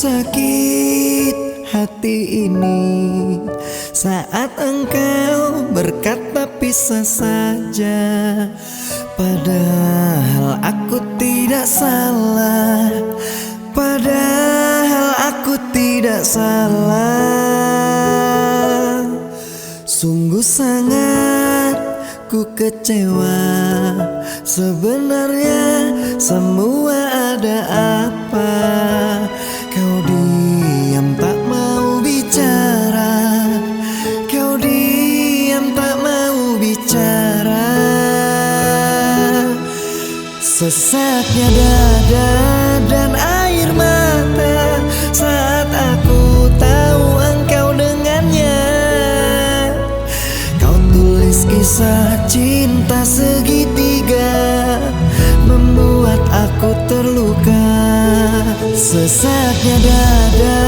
sakit hati ini saat engkau berkata pisah saja. Padahal aku tidak salah, padahal aku tidak salah. Sungguh sangat ku kecewa, sebenarnya semua ada apa? Kau diam tak mau bicara, kau diam tak mau bicara. Sesaknya dada dan air mata saat aku tahu engkau dengannya. Kau tulis kisah cinta segitiga, membuat aku terluka. Sesaknya dada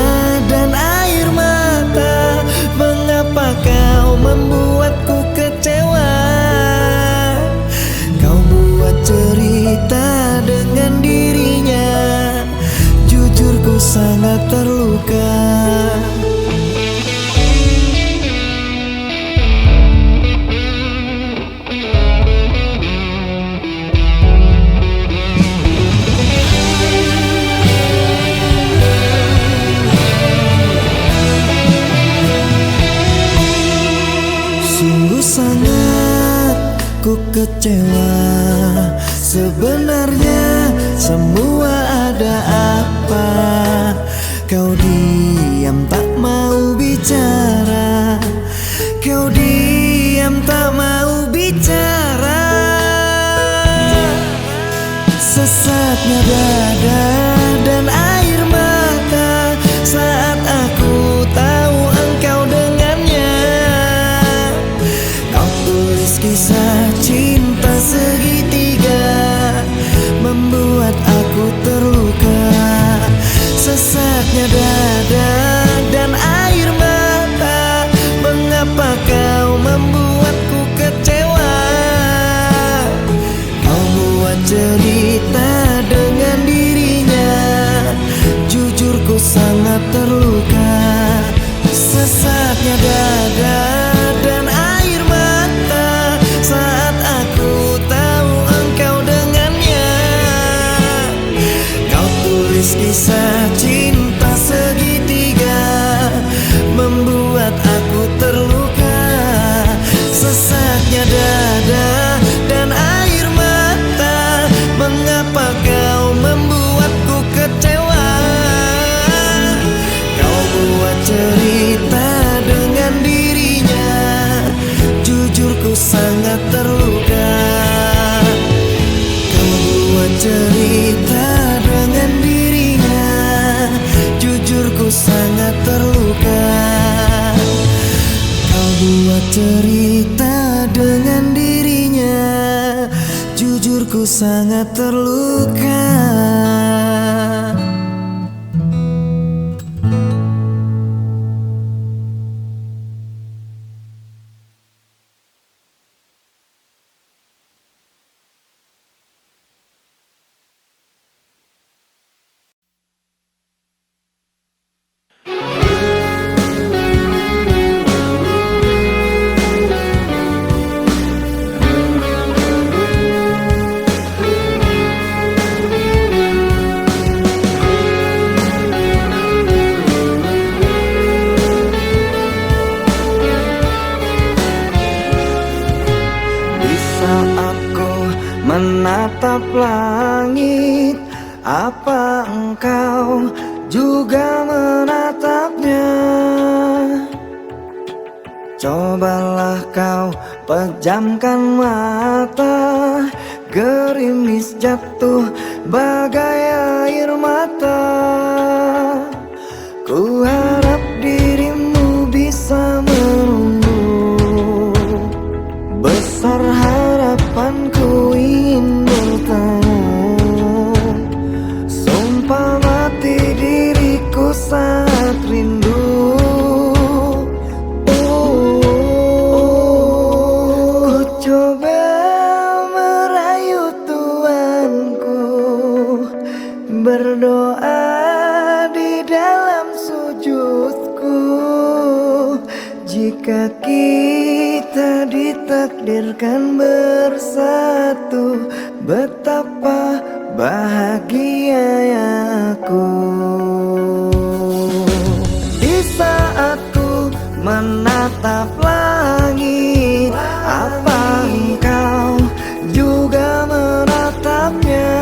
dan air mata, mengapa kau membuatku kecewa? Kau buat cerita dengan dirinya, jujur ku sangat terluka. Sungguh sangat ku kecewa, sebenarnya semua ada apa? Kau diam tak mau bicara, kau diam tak mau bicara. Sesaknya dada dan air mata saat aku tahu engkau dengannya. Kau tulis kisah cinta segitiga, membuat aku terluka. Sesaknya dada dan air mata, mengapa kau membuatku kecewa? Kau buat cerita dengan dirinya, jujur ku sangat terluka. Sesaknya dada dan air mata saat aku tahu engkau dengannya. Kau tulis kisah cinta segitiga, membuat aku terluka. Sesaknya dada dan air mata, mengapa kau membuatku kecewa? Kau buat cerita dengan dirinya, jujur ku sangat terluka. Kau buat cerita dengan dirinya, jujur ku sangat terluka. Kau buat cerita dengan dirinya, jujur ku sangat terluka. Menatap langit, apa engkau juga menatapnya? Cobalah kau pejamkan mata, gerimis jatuh bagai air mata. Ku harap dirimu bisa menunggu, besar harapanku ingin bertemu. Sumpah mati diriku saat rindu. Ku coba merayu Tuanku, berdoa di dalam takdirkan bersatu. Betapa bahagianya aku di saat ku menatap langit. Apa engkau juga menatapnya?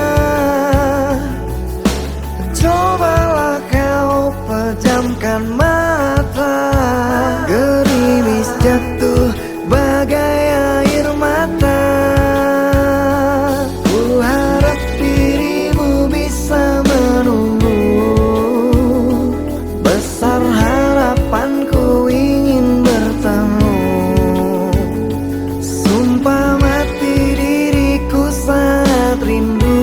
Cobalah kau pejamkan mata. Gerimis jatuh bagai air mata. Ku harap dirimu bisa menunggu. Besar harapanku ingin bertemu. Sumpah mati diriku sangat rindu.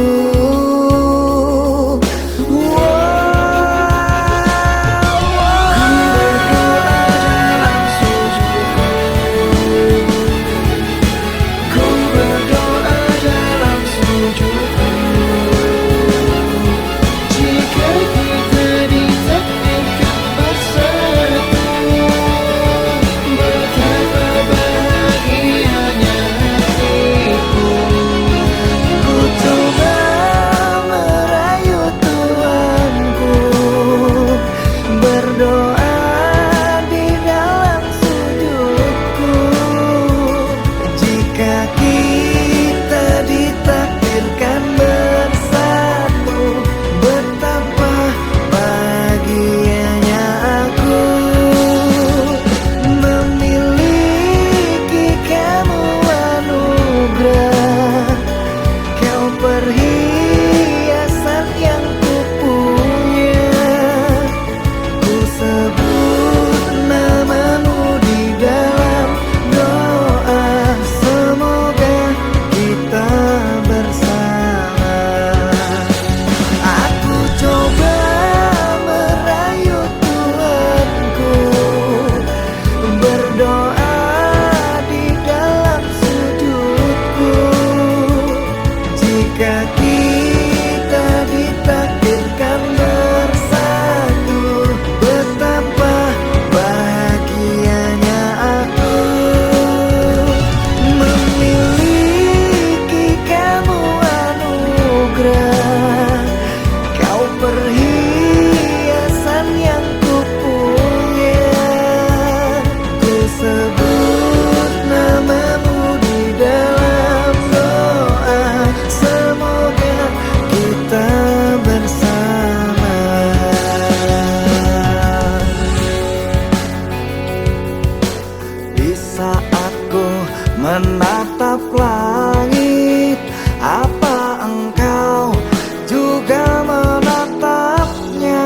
Menatap langit, apa engkau juga menatapnya?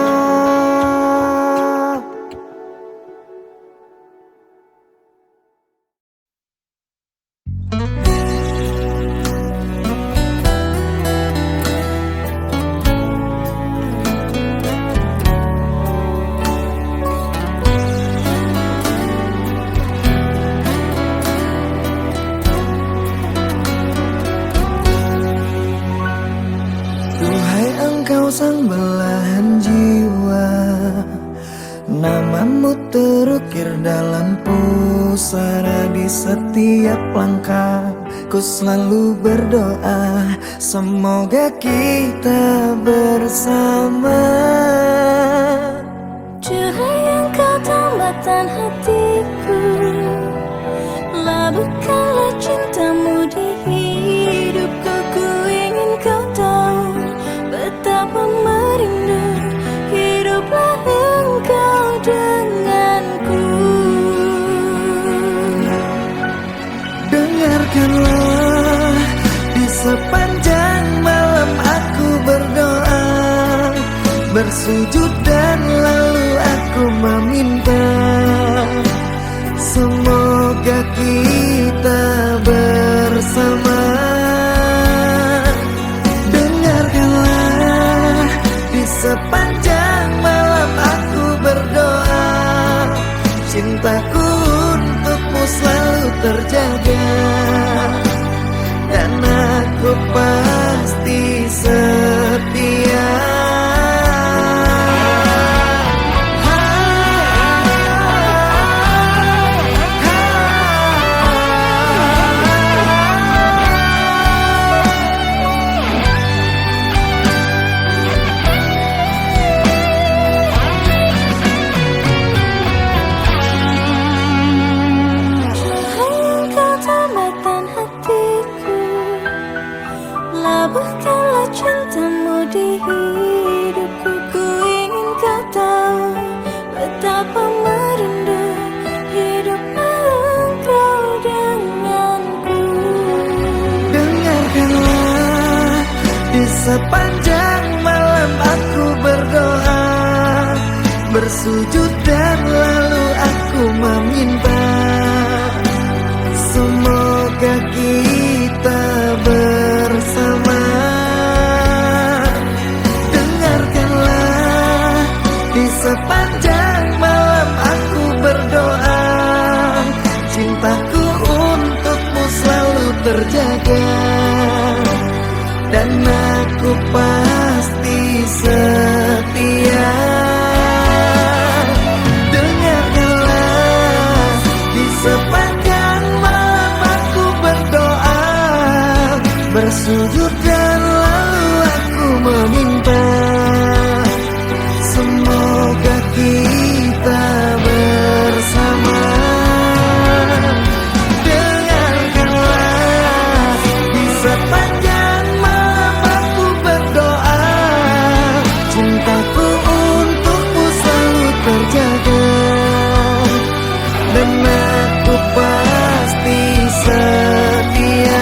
Engkau sang belahan jiwa, namamu terukir dalam pusara. Di setiap langkah ku selalu berdoa, semoga kita bersama. Cahaya engkau tambatan hatiku, labuhkanlah cintamu di hidupku. Ku ingin kau tahu betapa merindu hiduplah engkau denganku. Dengarkanlah, di sepanjang malam aku berdoa, bersujud dan lalu aku meminta, semoga kita Bukanlah cintamu di hidupku, ku ingin kau tahu betapa merindu hiduplah engkau denganku. Dengarkanlah, di sepanjang malam aku berdoa, bersujud dan lalu aku meminta, semoga kita bersama. Dengarkanlah, di sepanjang malam aku berdoa, cintaku untukmu selalu terjaga, dan aku pasti setia. Dengarkanlah, di sepanjang malam aku berdoa, bersujud dan lalu aku meminta, semoga kita bersama. Dengarkanlah, di sepanjang malam aku berdoa, cintaku untukmu selalu terjaga, dan aku pasti setia.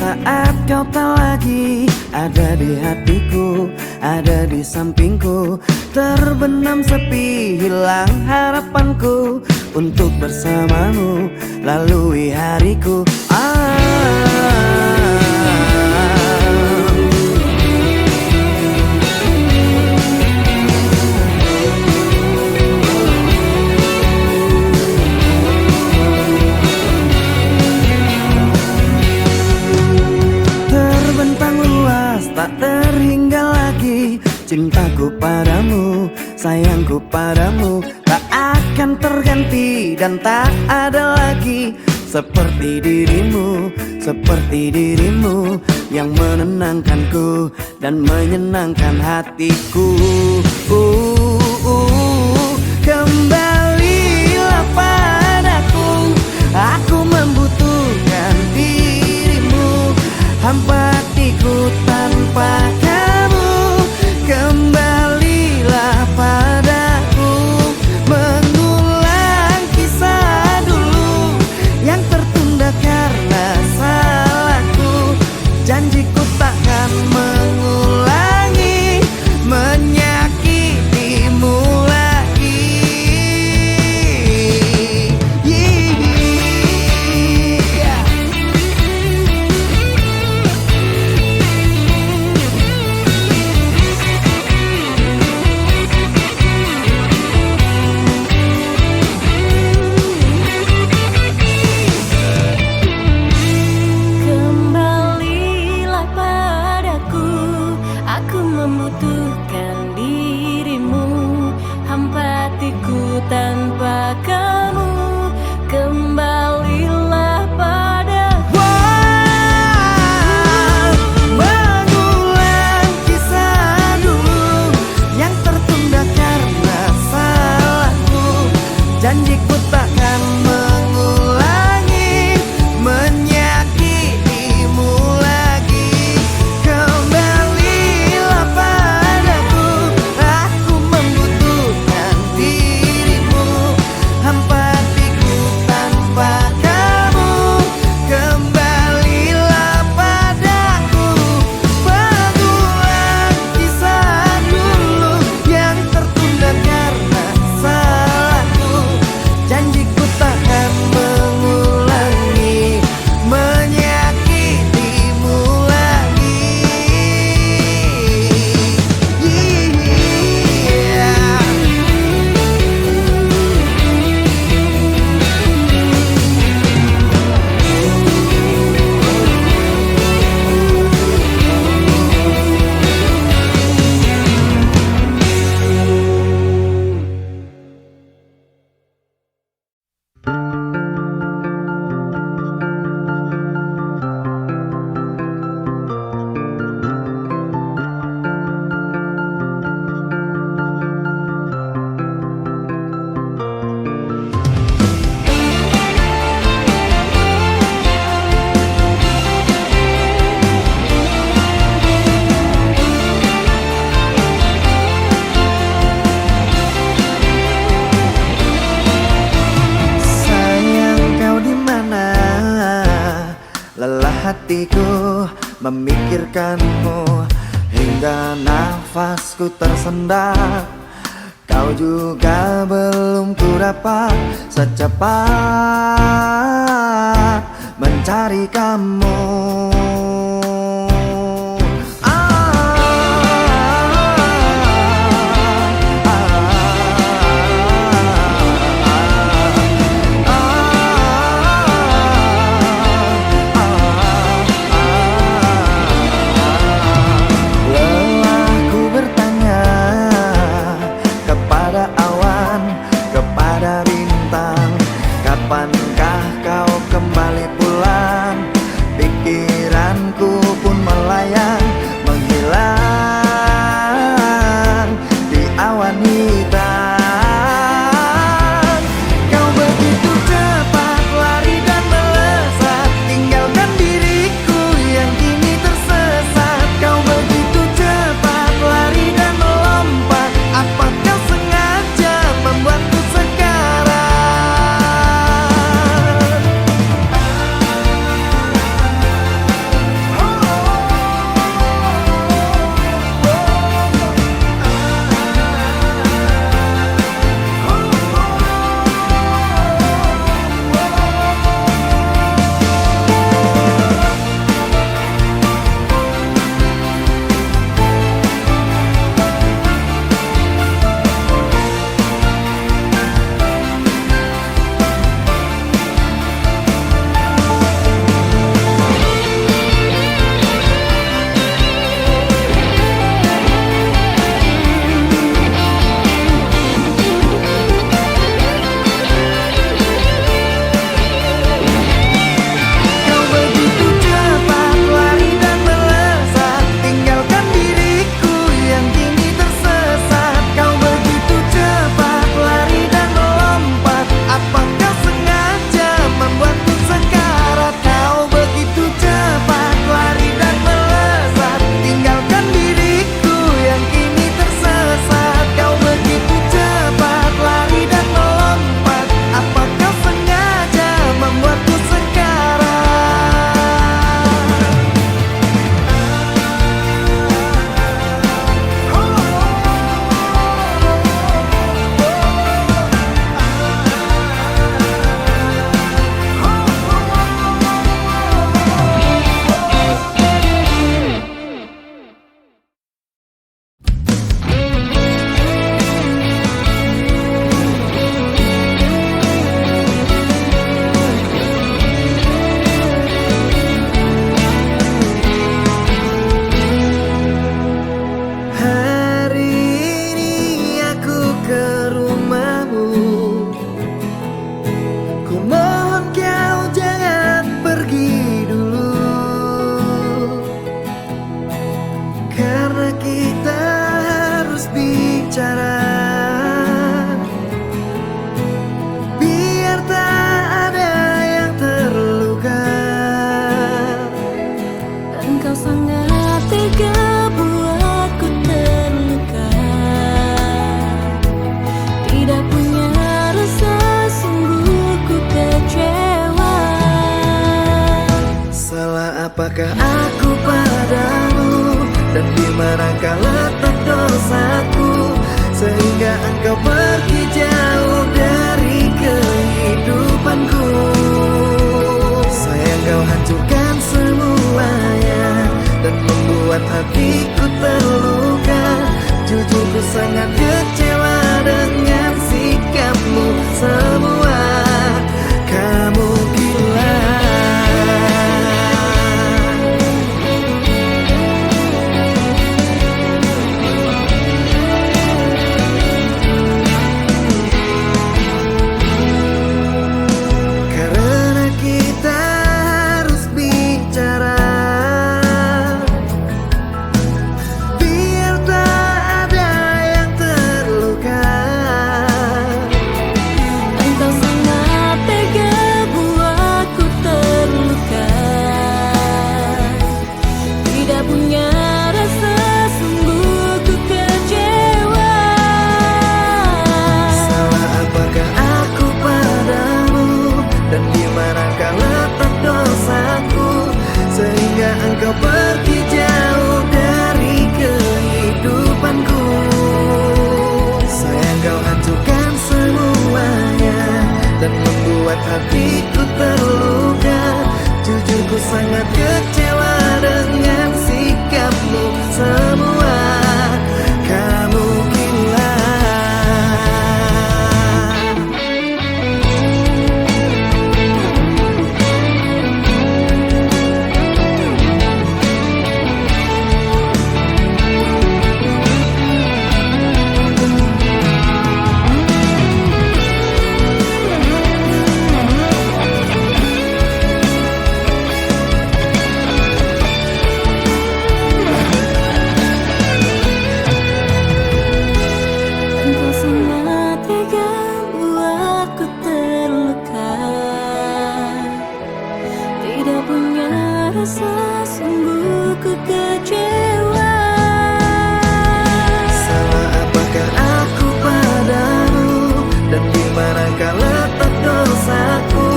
Saat kau tak lagi ada di hatiku, ada di sampingku, terbenam sepi, hilang harapanku untuk bersamamu lalui hariku. Tak terhingga lagi cintaku padamu, sayangku padamu tak akan terganti dan tak ada lagi seperti dirimu yang menenangkanku dan menyenangkan hatiku. Kembalilah padaku, aku membutuhkan dirimu, hampa hatiku tanpa kamu. Kembalilah padaku, mengulang kisah dulu yang tertunda karena salahku. Janjiku takkan mengulangi menyakitimu lagi. Lelah hatiku memikirkanmu hingga nafasku tersendat. Kau juga belum ku dapat secepat mencari kamu. Kapankah kau kembali pulang? Pikiranku pun melayang, menghilang di awan hitam. Kau begitu cepat lari dan melesat, tinggalkan diriku yang kini tersesat. Kau begitu cepat lari dan melompat, apa kau sengaja membuatku sekarang? Apakah aku padamu, dan di manakah letak dosaku, sehingga engkau pergi jauh dari kehidupanku? Sayang, kau hancurkan semuanya dan membuat hatiku terluka. Jujur, ku sangat kecewa dengan sikapmu semua. Kamu gila. Karena kita harus sehingga engkau pergi jauh dari kehidupanku. Sayang, kau hancurkan semuanya dan membuat hatiku terluka. Jujur ku sangat kecewa dengan sikapmu semua. Kamu gila. Engkau sangat tega buatku terluka. Tidak punya rasa, sungguh ku kecewa. Salah apakah aku padamu, dan di manakah letak dosaku,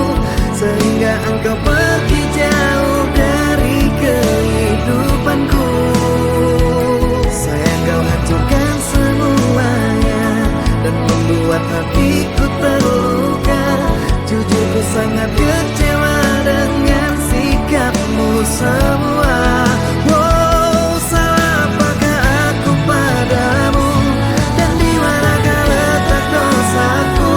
sehingga engkau pergi jauh dari kehidupanku. Sayang, kau hancurkan semuanya dan membuat hatiku terluka. Jujur ku sangat kecewa dengan sikapmu semua. Wow, salah apakah aku padamu, dan di manakah letak dosaku,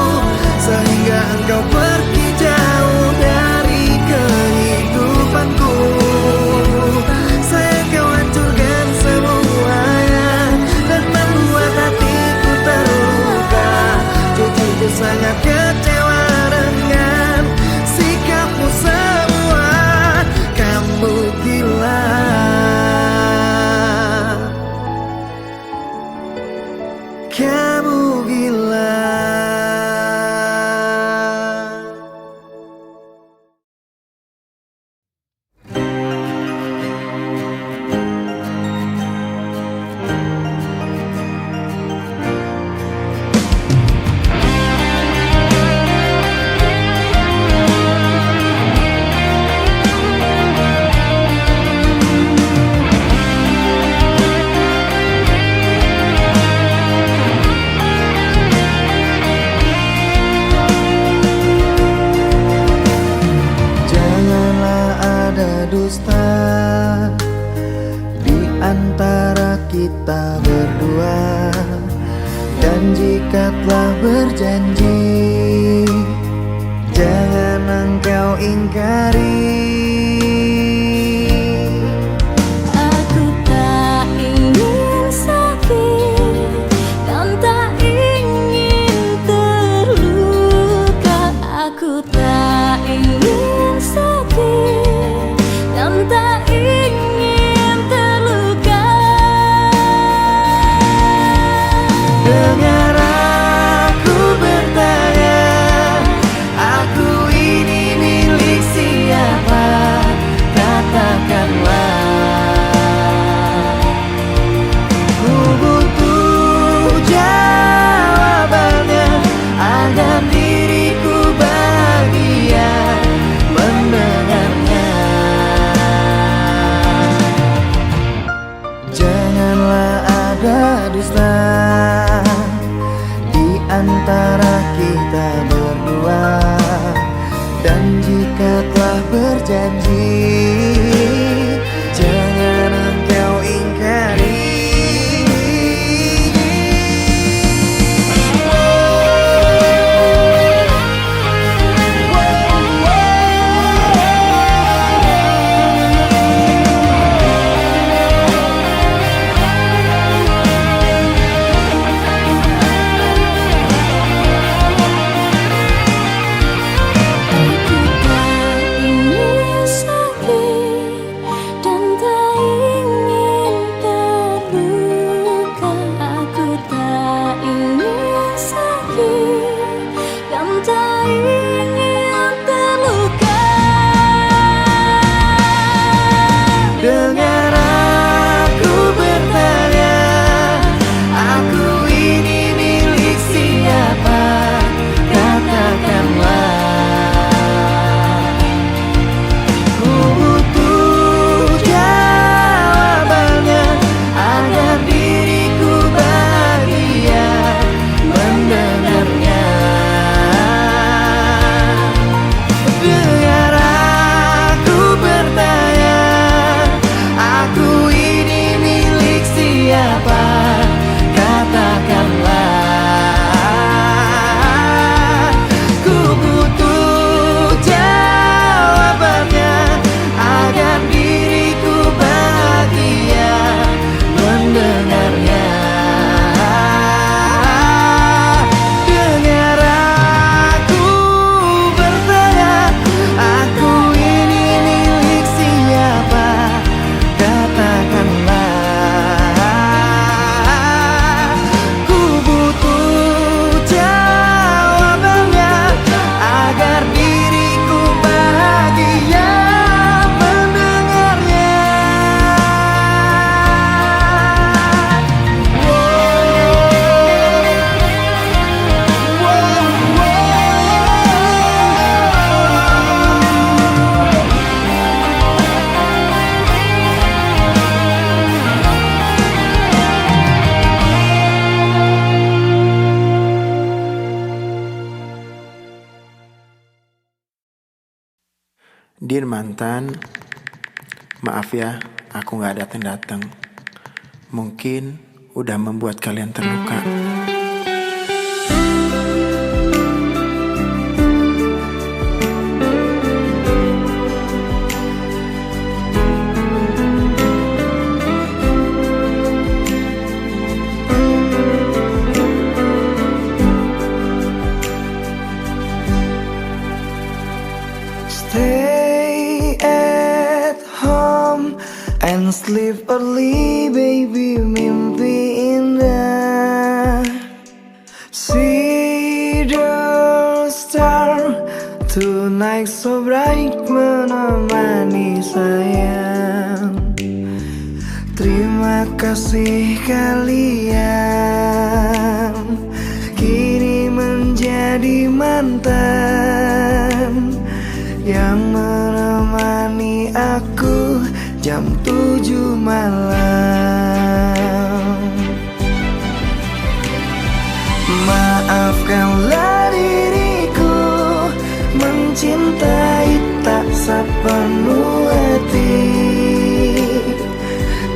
sehingga engkau pergi jauh dari kehidupanku. Sayang, kau hancurkan semuanya dan membuat hatiku terluka. Jujur ku sangat kecewa dengan sikapmu semua. Kamu gila. Kamu gila. Janganlah ada dusta di antara kita berdua, dan jika telah berjanji, jangan engkau ingkari. Aku tak ingin sakit dan tak ingin terluka. Aku tak ingin sakit dan tak ingin terluka. Dengar aku bertanya, Jin mantan, maaf ya aku gak datang-datang. Mungkin udah membuat kalian terluka. Stay at home and sleep early, baby, mimpi indah. See the star tonight so bright, menemani sayang. Terima kasih kalian kini menjadi mantan yang menemani aku jam 7 malam. Maafkanlah diriku mencintai tak sepenuh hati,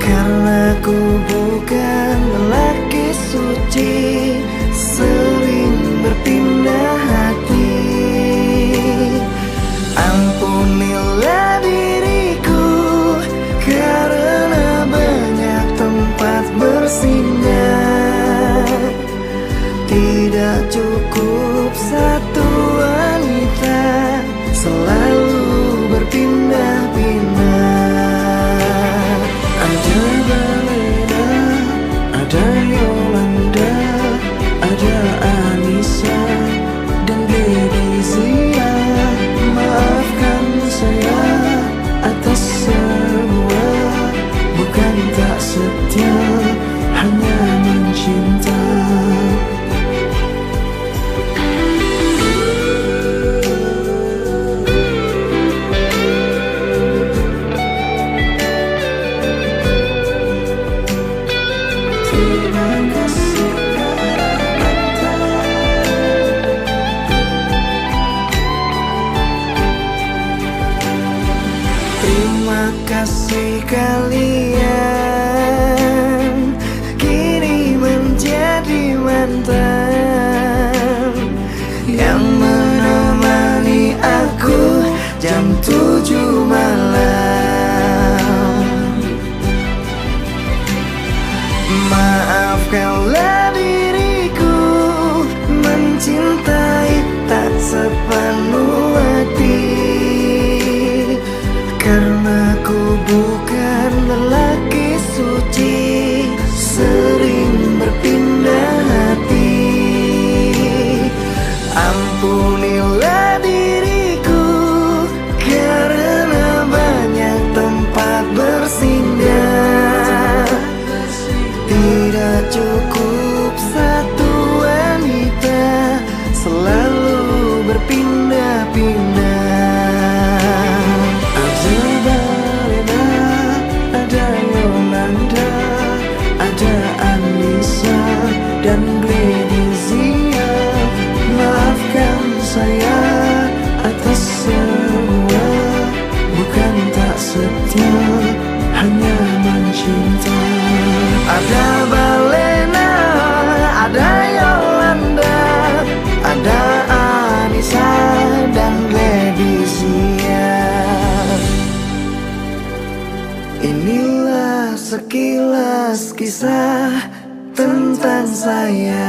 karena ku bukan lelaki suci, sering berpindah hati. Ampunilah diriku karena banyak tempat bersinggah. Tidak cukup satu wanita, selalu berpindah-pindah. Ada Balena, ada Yolanda, ada Anissa dan Gledizia. Maafkan saya atas semua, bukan tak setia, hanya mencinta. Terima kasih Terima kasih kalian kini menjadi mantan yang menemani aku jam 7 malam. Maafkanlah diriku mencintai tak sepenuh hati, karena ku bukan lelaki suci, sering berpindah hati. Ampunilah diriku karena banyak tempat bersinggah. Tidak cukup satu wanita, selalu berpindah-pindah. Ada Balena, ada Yolanda, ada Anissa dan Gledizia. Maafkan saya atas semua, bukan tak setia, hanya mencinta. Ada Balena, ada Yolanda, ada Anissa dan Gledizia. Inilah sekilas kisah tentang saya.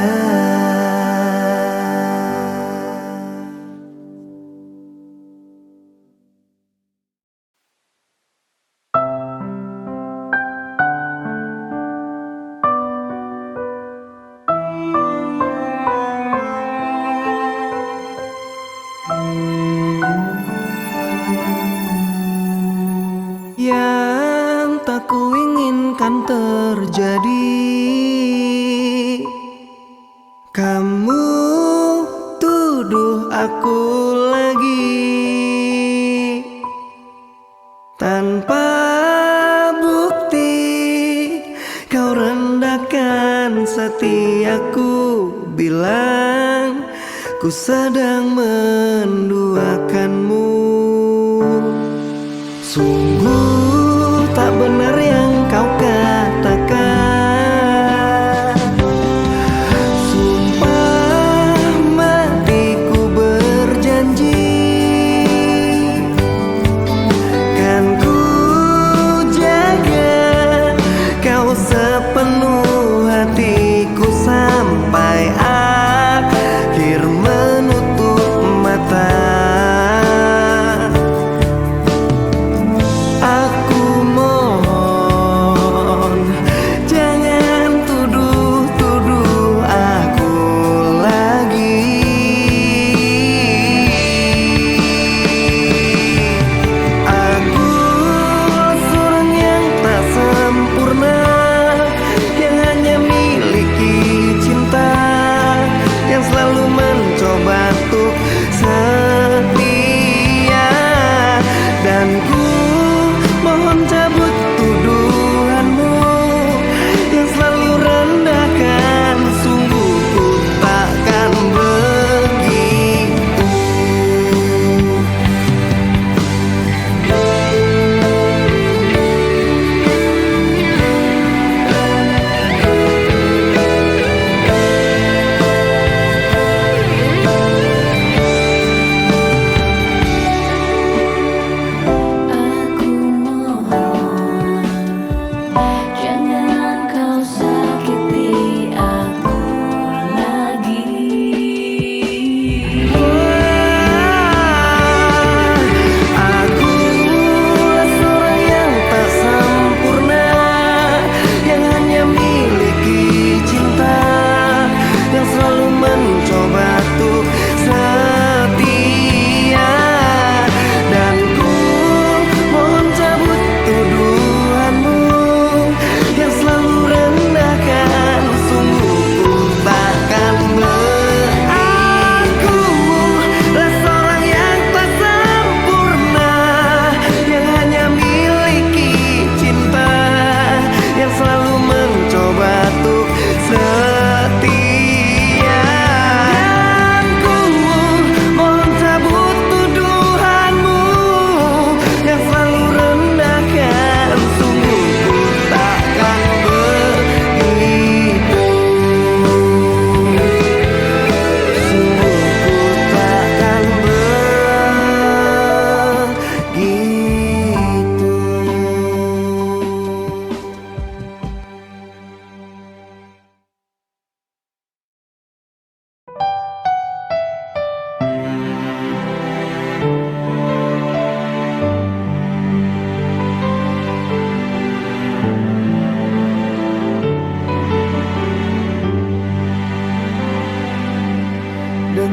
Yang tak kuinginkan terjadi, kamu tuduh aku lagi tanpa bukti. Kau rendahkan setiaku, bilang ku sedang menduakanmu.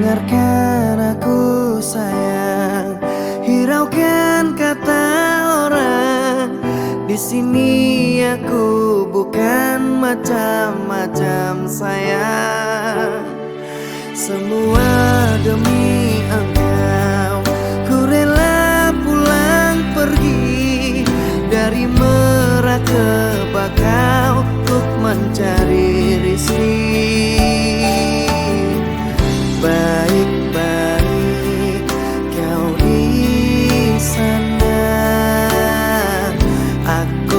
dengarkan aku sayang, hiraukan kata orang. Di sini aku bukan macam-macam sayang. Semua demi engkau, ku rela pulang pergi dari Merak ke Bakau untuk mencari rizki. Baik-baik kau di sana, aku